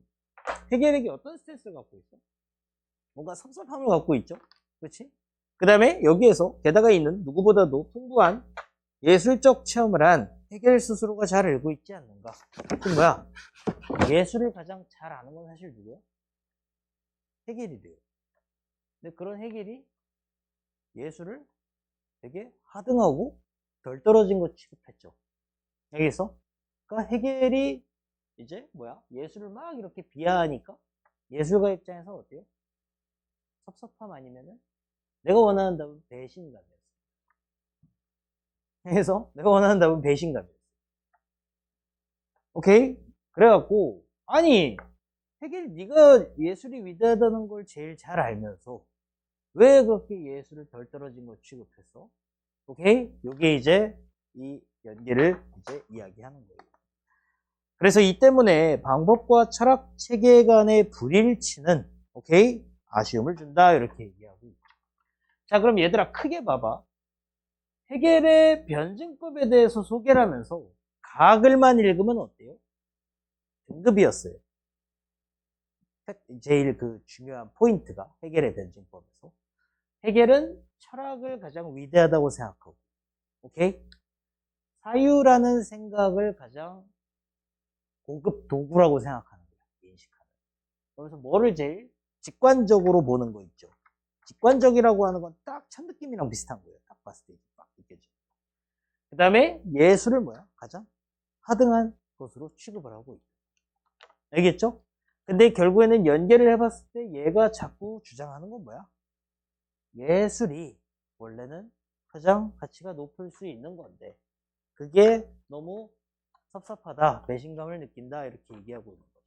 해결에게 어떤 스탠스를 갖고 있어? 뭔가 섭섭함을 갖고 있죠. 그렇지? 그 다음에 여기에서 게다가 이는 누구보다도 풍부한 예술적 체험을 한 해겔 스스로가 잘 알고 있지 않는가. 그럼 뭐야? 예술을 가장 잘 아는 건 사실 누구야? 해겔이래요. 근데 그런 해겔이 예술을 되게 하등하고 덜 떨어진 것 취급했죠. 여기서 그러니까 해겔이 이제 뭐야? 예술을 막 이렇게 비하하니까 예술가 입장에서 어때요? 섭섭함 아니면은 내가 원하는 답은 배신감이었어. 그래서 내가 원하는 답은 배신감이었어. 오케이? 그래갖고 아니 해겔 네가 예술이 위대하다는 걸 제일 잘 알면서 왜 그렇게 예술을 덜 떨어진 거 취급했어? 오케이? 요게 이제 이 연계를 이제 이야기하는 거예요. 그래서 이 때문에 방법과 철학 체계 간의 불일치는 오케이? 아쉬움을 준다 이렇게 얘기하고 있죠. 자, 그럼 얘들아 크게 봐봐. 해겔의 변증법에 대해서 소개를 하면서 가글만 읽으면 어때요? 등급이었어요. 제일 그 중요한 포인트가 해겔의 변증법에서 해겔은 철학을 가장 위대하다고 생각하고, 오케이? 사유라는 생각을 가장 고급 도구라고 생각하는 거야, 인식하는. 그래서 뭐를 제일 직관적으로 보는 거 있죠. 직관적이라고 하는 건 딱 첫 느낌이랑 비슷한 거예요. 딱 봤을 때 딱 느껴져. 그 다음에 예술을 뭐야? 가장 하등한 것으로 취급을 하고 있다. 알겠죠? 근데 결국에는 연계를 해봤을 때 얘가 자꾸 주장하는 건 뭐야? 예술이 원래는 가장 가치가 높을 수 있는 건데 그게 너무 섭섭하다, 배신감을 느낀다 이렇게 얘기하고 있는 거죠.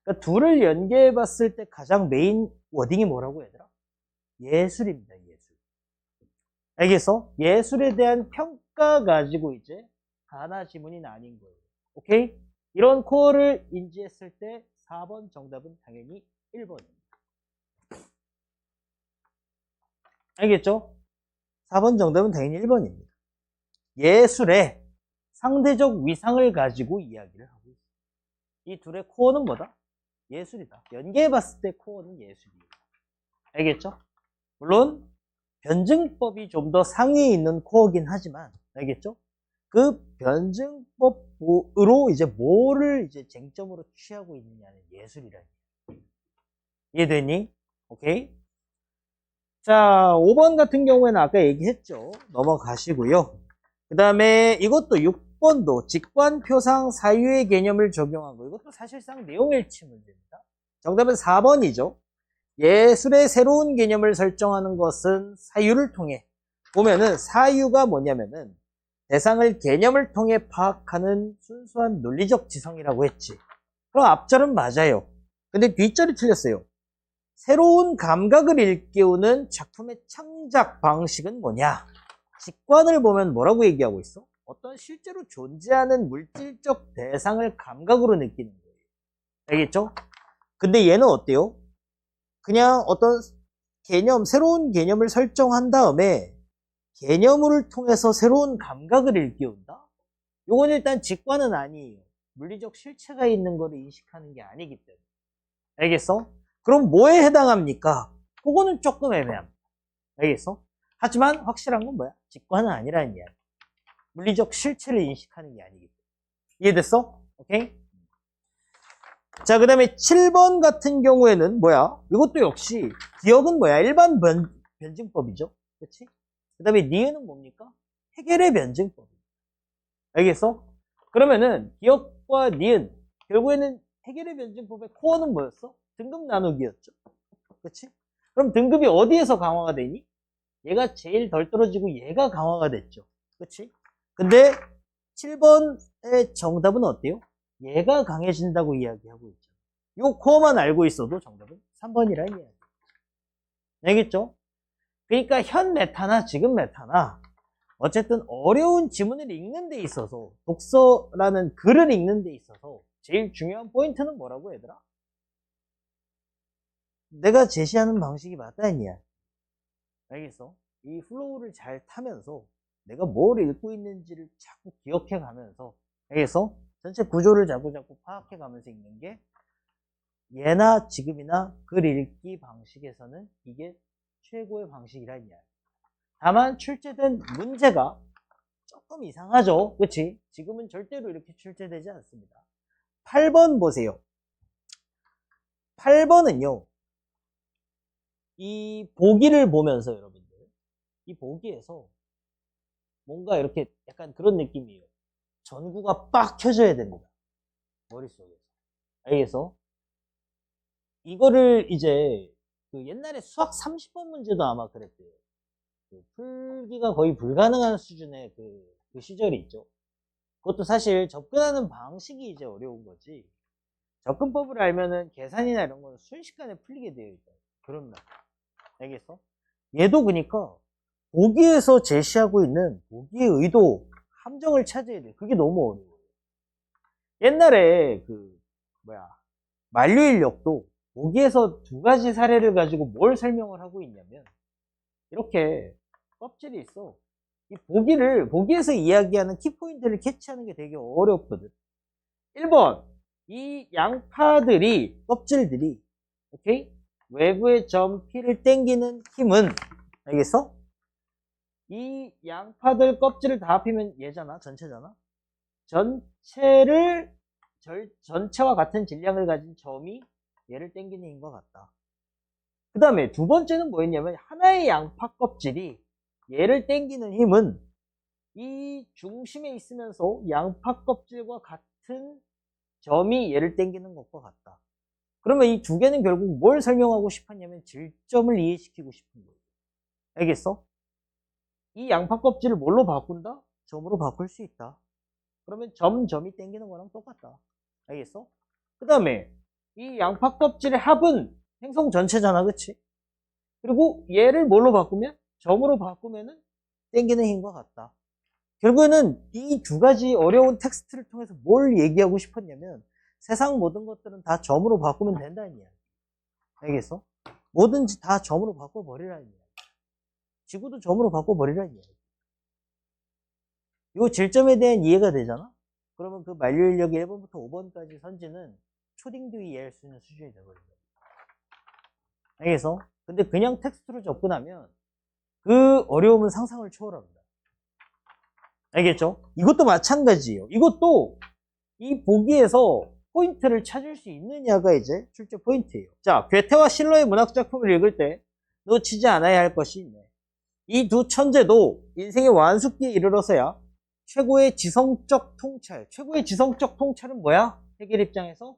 그러니까 둘을 연계해 봤을 때 가장 메인 워딩이 뭐라고 얘들아? 예술입니다. 예술. 알겠어? 예술에 대한 평가 가지고 이제 하나 지문이 나뉜 거예요. 오케이? 이런 코어를 인지했을 때 4번 정답은 당연히 1번입니다. 알겠죠? 4번 정답은 당연히 1번입니다. 예술의 상대적 위상을 가지고 이야기를 하고 있습니다. 이 둘의 코어는 뭐다? 예술이다. 연계해봤을 때 코어는 예술이에요. 알겠죠? 물론 변증법이 좀 더 상위에 있는 코어긴 하지만 알겠죠? 그 변증법으로 이제 뭐를 이제 쟁점으로 취하고 있느냐는 예술이라는 거예요. 이해되니? 오케이? 자, 5번 같은 경우에는 아까 얘기했죠. 넘어가시고요. 그 다음에 이것도 6번도 직관표상 사유의 개념을 적용하고 이것도 사실상 내용일치 문제입니다. 정답은 4번이죠. 예술의 새로운 개념을 설정하는 것은 사유를 통해 보면은 사유가 뭐냐면은 대상을 개념을 통해 파악하는 순수한 논리적 지성이라고 했지. 그럼 앞절은 맞아요. 근데 뒷절이 틀렸어요. 새로운 감각을 일깨우는 작품의 창작 방식은 뭐냐? 직관을 보면 뭐라고 얘기하고 있어? 어떤 실제로 존재하는 물질적 대상을 감각으로 느끼는 거예요. 알겠죠? 근데 얘는 어때요? 그냥 어떤 개념, 새로운 개념을 설정한 다음에 개념을 통해서 새로운 감각을 일깨운다? 요건 일단 직관은 아니에요. 물리적 실체가 있는 거를 인식하는 게 아니기 때문에. 알겠어? 그럼 뭐에 해당합니까? 그거는 조금 애매합니다. 알겠어? 하지만 확실한 건 뭐야? 직관은 아니라는 이야기. 물리적 실체를 인식하는 게 아니기 때문에. 이해됐어? 오케이? 자, 그 다음에 7번 같은 경우에는 뭐야? 이것도 역시 기억은 뭐야? 일반 변증법이죠. 그치? 그 다음에 니은은 뭡니까? 해겔의 변증법입니다. 알겠어? 그러면은 기억과 니은 결국에는 해겔의 변증법의 코어는 뭐였어? 등급 나누기였죠. 그치? 그럼 등급이 어디에서 강화가 되니? 얘가 제일 덜 떨어지고 얘가 강화가 됐죠. 그치? 근데 7번의 정답은 어때요? 얘가 강해진다고 이야기하고 있죠. 요 코어만 알고 있어도 정답은 3번이라는 이야기. 알겠죠? 그러니까 현 메타나 지금 메타나 어쨌든 어려운 지문을 읽는 데 있어서 독서라는 글을 읽는 데 있어서 제일 중요한 포인트는 뭐라고 얘들아? 내가 제시하는 방식이 맞다는 이야기. 알겠어? 이 플로우를 잘 타면서 내가 뭘 읽고 있는지를 자꾸 기억해 가면서 알겠어? 전체 구조를 자꾸 파악해 가면서 읽는 게 예나 지금이나 글 읽기 방식에서는 이게 최고의 방식이란 이야기. 다만 출제된 문제가 조금 이상하죠. 그치? 지금은 절대로 이렇게 출제되지 않습니다. 8번 보세요. 8번은요. 이 보기를 보면서 여러분들 이 보기에서 뭔가 이렇게 약간 그런 느낌이에요. 전구가 빡 켜져야 됩니다. 머릿속에서. 알겠어? 이거를 이제 그 옛날에 수학 30번 문제도 아마 그랬대요. 그 풀기가 거의 불가능한 수준의 그 시절이 있죠. 그것도 사실 접근하는 방식이 이제 어려운 거지. 접근법을 알면은 계산이나 이런 건 순식간에 풀리게 되어 있다. 그런 말. 알겠어? 얘도 그러니까 보기에서 제시하고 있는 보기의 의도, 함정을 찾아야 돼. 그게 너무 어려워요. 옛날에 만류인력도 보기에서 두 가지 사례를 가지고 뭘 설명을 하고 있냐면 이렇게 껍질이 있어. 이 보기에서 이야기하는 키포인트를 캐치하는 게 되게 어렵거든. 1번, 이 양파들이, 껍질들이, 오케이? 외부의 점 P를 당기는 힘은, 알겠어? 이 양파들 껍질을 다 합히면 얘잖아, 전체잖아? 전체와 같은 질량을 가진 점이 얘를 당기는 힘과 같다. 그 다음에 두 번째는 뭐였냐면, 하나의 양파 껍질이 얘를 당기는 힘은 이 중심에 있으면서 양파 껍질과 같은 점이 얘를 당기는 것과 같다. 그러면 이 두 개는 결국 뭘 설명하고 싶었냐면 질점을 이해시키고 싶은 거예요. 알겠어? 이 양파 껍질을 뭘로 바꾼다? 점으로 바꿀 수 있다. 그러면 점이 땡기는 거랑 똑같다. 알겠어? 그 다음에 이 양파 껍질의 합은 행성 전체잖아, 그치? 그리고 얘를 뭘로 바꾸면? 점으로 바꾸면은 땡기는 힘과 같다. 결국에는 이 두 가지 어려운 텍스트를 통해서 뭘 얘기하고 싶었냐면 세상 모든 것들은 다 점으로 바꾸면 된다는 이야기. 알겠어? 뭐든지 다 점으로 바꿔버리라는 이야기. 지구도 점으로 바꿔버리라는 이야기. 이 질점에 대한 이해가 되잖아? 그러면 그 만료인력의 1번부터 5번까지 선지는 초딩도 이해할 수 있는 수준이 되거든요. 알겠어? 근데 그냥 텍스트로 접근하면 그 어려움은 상상을 초월합니다. 알겠죠? 이것도 마찬가지예요. 이것도 이 보기에서 포인트를 찾을 수 있느냐가 이제 출제 포인트예요. 자, 괴테와 실러의 문학작품을 읽을 때 놓치지 않아야 할 것이 있네. 이 두 천재도 인생의 완숙기에 이르러서야 최고의 지성적 통찰. 최고의 지성적 통찰은 뭐야? 해겔 입장에서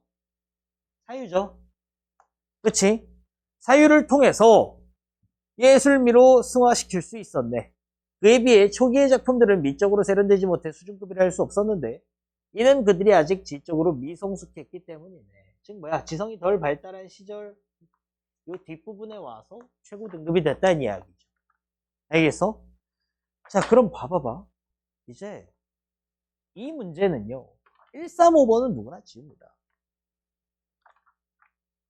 사유죠. 그치? 사유를 통해서 예술미로 승화시킬 수 있었네. 그에 비해 초기의 작품들은 미적으로 세련되지 못해 수준급이라 할 수 없었는데 이는 그들이 아직 지적으로 미성숙했기 때문이네. 즉 뭐야? 지성이 덜 발달한 시절 요 뒷부분에 와서 최고 등급이 됐다는 이야기죠. 알겠어? 자, 그럼 봐봐봐. 이제 이 문제는요. 135번은 누구나 지웁니다.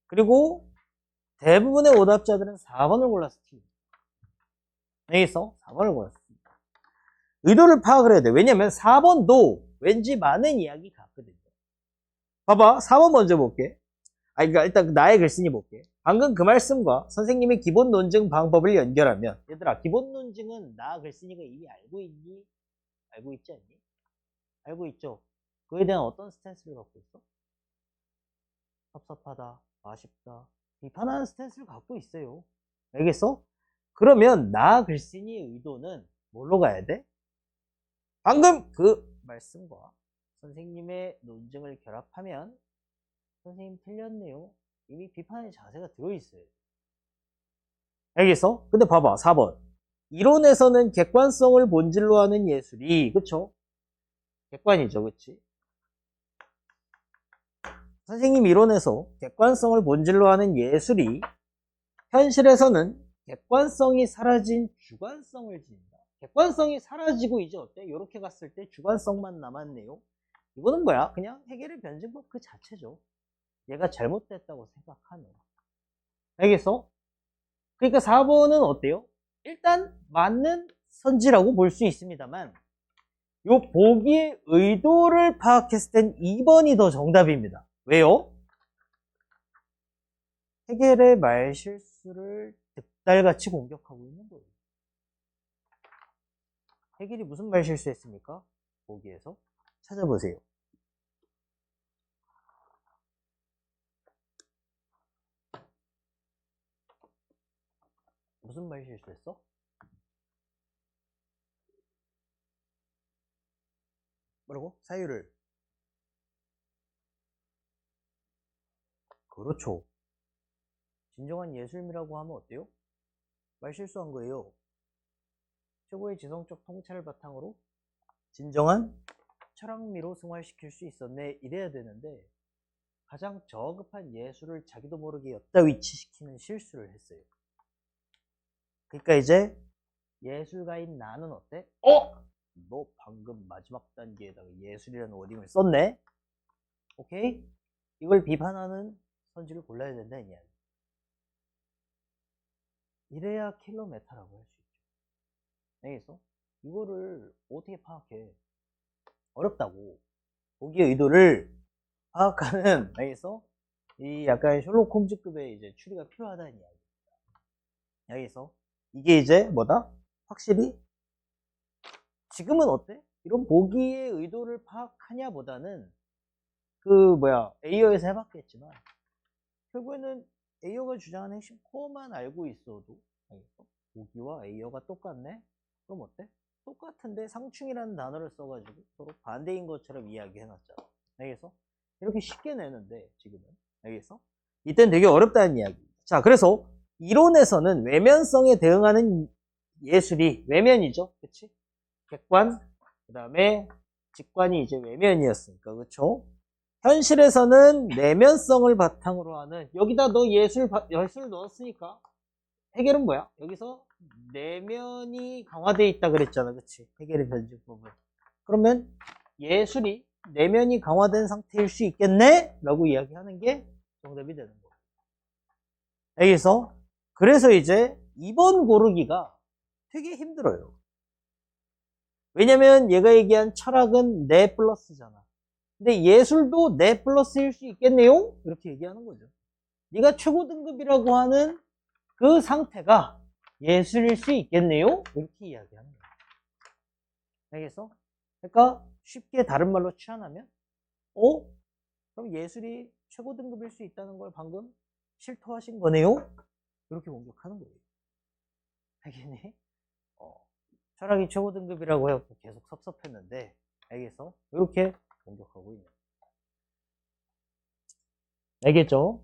그리고 대부분의 오답자들은 4번을 골랐을 팁니다. 알겠어? 4번을 골랐습니다. 의도를 파악을 해야 돼. 왜냐면 4번도 왠지 많은 이야기 같거든요. 봐봐. 4번 먼저 볼게. 그러니까 일단 나의 글쓴이 볼게. 방금 그 말씀과 선생님의 기본 논증 방법을 연결하면 얘들아, 기본 논증은 나 글쓴이가 이미 알고 있니? 알고 있지 않니? 알고 있죠? 그에 대한 어떤 스탠스를 갖고 있어? 섭섭하다, 아쉽다, 비판하는 스탠스를 갖고 있어요. 알겠어? 그러면 나 글쓴이의 의도는 뭘로 가야 돼? 방금 그 말씀과 선생님의 논증을 결합하면 선생님 틀렸네요. 이미 비판의 자세가 들어있어요. 알겠어? 근데 봐봐. 4번. 이론에서는 객관성을 본질로 하는 예술이, 그쵸? 객관이죠. 그치? 선생님 이론에서 객관성을 본질로 하는 예술이 현실에서는 객관성이 사라진 주관성을 지닌다. 객관성이 사라지고 이제 어때? 이렇게 갔을 때 주관성만 남았네요. 이거는 뭐야? 그냥 해겔의 변증법 그 자체죠. 얘가 잘못됐다고 생각하는. 알겠어? 그러니까 4번은 어때요? 일단 맞는 선지라고 볼 수 있습니다만 요 보기의 의도를 파악했을 땐 2번이 더 정답입니다. 왜요? 해겔의 말실수를 득달같이 공격하고 있는 거예요. 해겔이 무슨 말실수 했습니까? 보기에서 찾아보세요. 무슨 말실수 했어? 뭐라고? 사유를. 그렇죠. 진정한 예술미라고 하면 어때요? 말실수한 거예요. 최고의 지성적 통찰을 바탕으로 진정한 철학미로 승화시킬 수 있었네 이래야 되는데 가장 저급한 예술을 자기도 모르게 엿다 위치시키는 실수를 했어요. 그러니까 이제 예술가인 나는 어때? 너 방금 마지막 단계에다가 예술이라는 워딩을 썼네? 오케이? 이걸 비판하는 선지를 골라야 된다는 이야기. 이래야 킬러 메타라고 할 수 있죠. 알겠어? 이거를 어떻게 파악해? 어렵다고. 보기의 의도를 파악하는, 알겠어? 이 약간 셜록 홈즈급의 이제 추리가 필요하다는 이야기입니다. 알겠어? 이게 이제 뭐다? 확실히 지금은 어때? 이런 보기의 의도를 파악하냐 보다는 에이어에서 해봤겠지만 결국에는 에이어가 주장하는 핵심 코어만 알고 있어도 알겠어? 보기와 에이어가 똑같네? 그럼 어때? 똑같은데 상충이라는 단어를 써가지고 서로 반대인 것처럼 이야기해놨잖아. 알겠어? 이렇게 쉽게 내는데 지금은 알겠어? 이땐 되게 어렵다는 이야기. 자, 그래서 이론에서는 외면성에 대응하는 예술이 외면이죠. 그치? 객관, 그 다음에 직관이 이제 외면이었으니까. 그쵸? 현실에서는 내면성을 바탕으로 하는, 여기다 너 예술 넣었으니까 해결은 뭐야? 여기서 내면이 강화되어 있다 그랬잖아. 그치? 해결의 변증법은. 그러면 예술이 내면이 강화된 상태일 수 있겠네? 라고 이야기하는 게 정답이 되는 거예요. 여기서 그래서 이제 2번 고르기가 되게 힘들어요. 왜냐면 얘가 얘기한 철학은 내 플러스잖아. 근데 예술도 내 플러스일 수 있겠네요? 이렇게 얘기하는 거죠. 네가 최고 등급이라고 하는 그 상태가 예술일 수 있겠네요? 이렇게 이야기하는 거예요. 알겠어? 그러니까 쉽게 다른 말로 취한하면 그럼 예술이 최고 등급일 수 있다는 걸 방금 실토하신 거네요? 이렇게 공격하는 거예요. 알겠니? 철학이 최고 등급이라고 해갖고 계속 섭섭했는데, 알겠어? 이렇게 공격하고 있는 거예요. 알겠죠?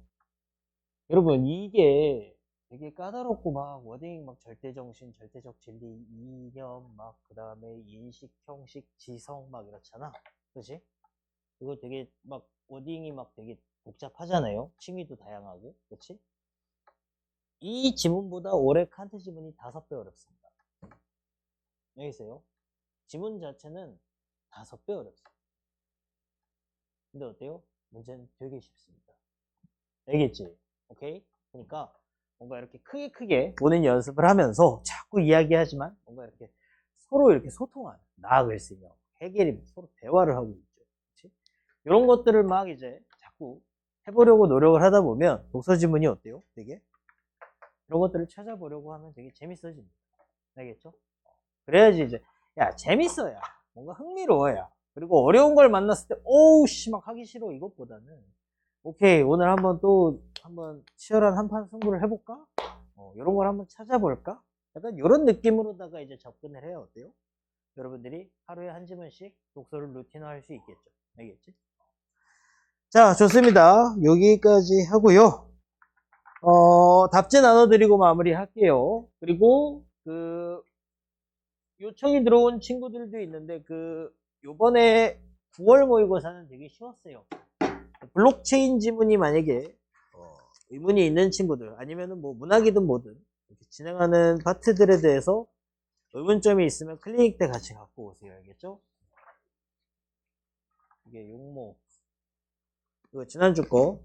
여러분, 이게 되게 까다롭고 막 워딩 막 절대정신, 절대적 진리, 이념 그 다음에 인식, 형식, 지성 막 이렇잖아. 그치? 이거 되게 막 워딩이 막 되게 복잡하잖아요. 칭의도 다양하고. 그치? 이 지문보다 올해 칸트 지문이 5배 어렵습니다. 여기 있어요. 지문 자체는 5배 어렵습니다. 근데 어때요? 문제는 되게 쉽습니다. 알겠지? 오케이? 그러니까 뭔가 이렇게 크게 본인 연습을 하면서 자꾸 이야기하지만 뭔가 이렇게 서로 이렇게 소통하는, 나아갈 수 있는 해결이 서로 대화를 하고 있죠. 그치? 이런 것들을 막 이제 자꾸 해보려고 노력을 하다 보면 독서 지문이 어때요? 되게 이런 것들을 찾아보려고 하면 되게 재밌어집니다. 알겠죠? 그래야지 이제 야 재밌어야 뭔가 흥미로워야 그리고 어려운 걸 만났을 때 오우 씨 막 하기 싫어 이것보다는 오케이 오늘 한번 치열한 한판 승부를 해볼까? 이런 걸 한번 찾아볼까? 약간 이런 느낌으로다가 이제 접근을 해야 어때요? 여러분들이 하루에 한 지문씩 독서를 루틴화 할 수 있겠죠. 알겠지? 자 좋습니다. 여기까지 하고요. 답지 나눠드리고 마무리할게요. 그리고 요청이 들어온 친구들도 있는데 요번에 9월 모의고사는 되게 쉬웠어요. 블록체인 지문이 만약에 의문이 있는 친구들 아니면은 뭐 문학이든 뭐든 이렇게 진행하는 파트들에 대해서 의문점이 있으면 클리닉 때 같이 갖고 오세요. 알겠죠? 이게 용모 이거 지난주 거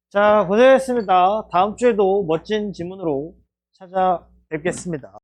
자 고생했습니다. 다음 주에도 멋진 지문으로 찾아뵙겠습니다.